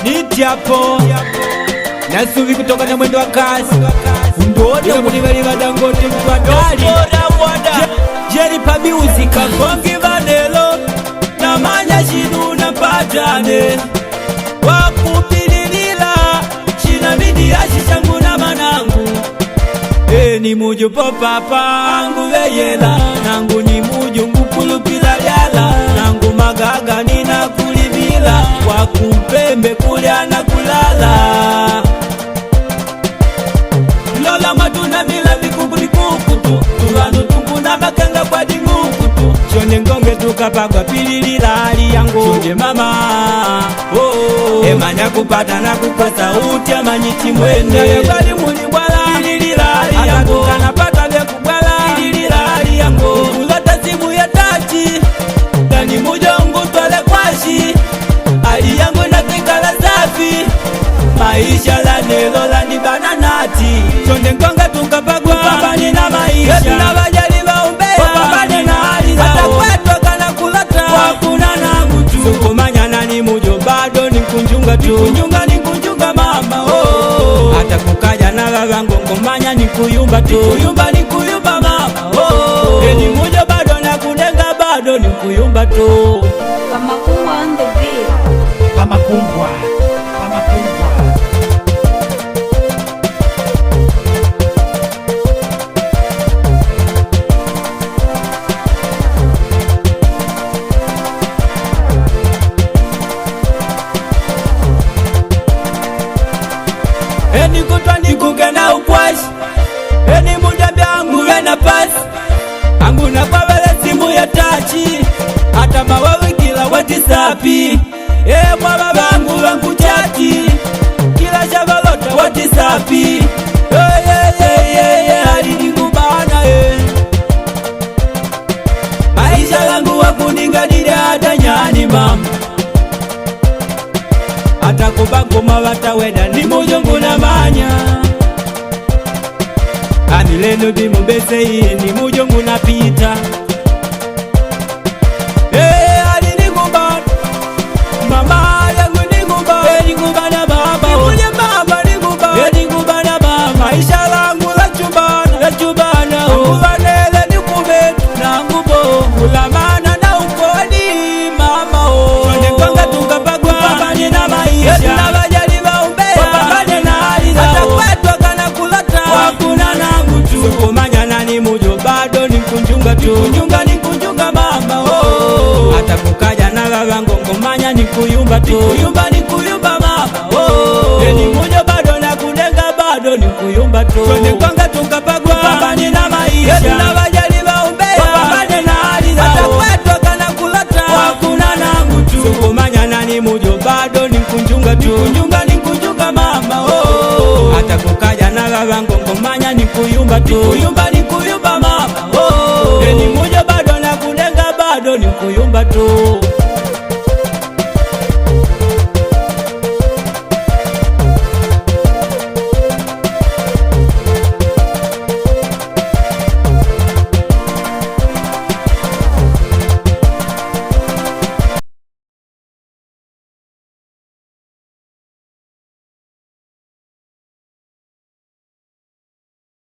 Nitiapo Nasuvi kutoka na mwendo wa kasi Undoda kulivaliva Dangote mtuadali Jeri pa music Kakongi vanelo na manya shinu na patane Wakupililila Shina midi ya shishangu na manangu ni mujo popapa Angu veyela Nangu ni mujo ngukulupila yala Nangu magaga nina kulibila Wakumpembe kulya na kulala Lola matuna mila vikukutu Tulanu tungu na makenga kwa dingukutu Shone ngonge tukapagwa pililila hali yangu Shonje mama Emanya kupata na kukosa uti ya manyiti mwende Yebali muli mbwala pililila hali yangu Kanapata vyeku mbwala pililila hali yangu Kulota simu ya tachi Dani mujongu twale kwashi hali yangu na tekala safi Maisha la nelo la ni bananati Shonde ngonga tukapagwa Kupambani na maisha Yesu na wajali waumbea Kupambani na hali zao Hata kwetu kana kulata Wakuna na mtu Sukumanya na ni mujo bado ni kunjunga tu Kunjunga ni kunjunga mama Hata kukaja na wawango ngomanya ni kuyumba tu Kuyumba ni kuyumba mama ni mujo bado na kunenga bado ni kuyumba tu Kamakumbwa on the beat. Kamakumbwa Eni kutwa nikuke na ukwashi Eni muda byangu wena pasi Angu na kwa wele simu ya tachi Hata mawawi kila watisapi kwa babangu wangu chati Kila shabalota watisapi hali nikubana Maisha langu wakuninga nile hata nyani mama Hata kubangu mawata weda ni mujungu na manya Amileno bimu bese iye ni mujungu na pita hali nikubana Mama yangu nikubana Nikubana baba Nikuje baba nikubana Nikubana baba Maisha langu la chubana Angubanele nikubetu na ngubo Ulamana na ukodi mama Shone konga tukapagwa Kupambani na maisha Yesu na wajali waumbea Kupambani na hali zao Hata kwetu kana kulata Wakuna na mtu Sukumanya na ni mujo bado ni kunjunga tu Kunjunga ni kunjunga mama Hata kukaja na wawango ngomanya ni kuyumba tu Kuyumba ni kuyumba mama ni mujo bado na kunenga bado ni kuyumba tu Shone konga tukapagwa Kupambani na maisha Yesu na wajali waumbea Kupambani na hali zao Hata kwetu kana kulata Wakuna na mtu Sukumanya na ni mujo bado ni kunjunga tu Kunjunga ni kunjunga mama Hata kukaja na wawango ngomanya ni kuyumba tu Kuyumba ni kuyumba mama ni mujo bado na kunenga bado ni kuyumba tu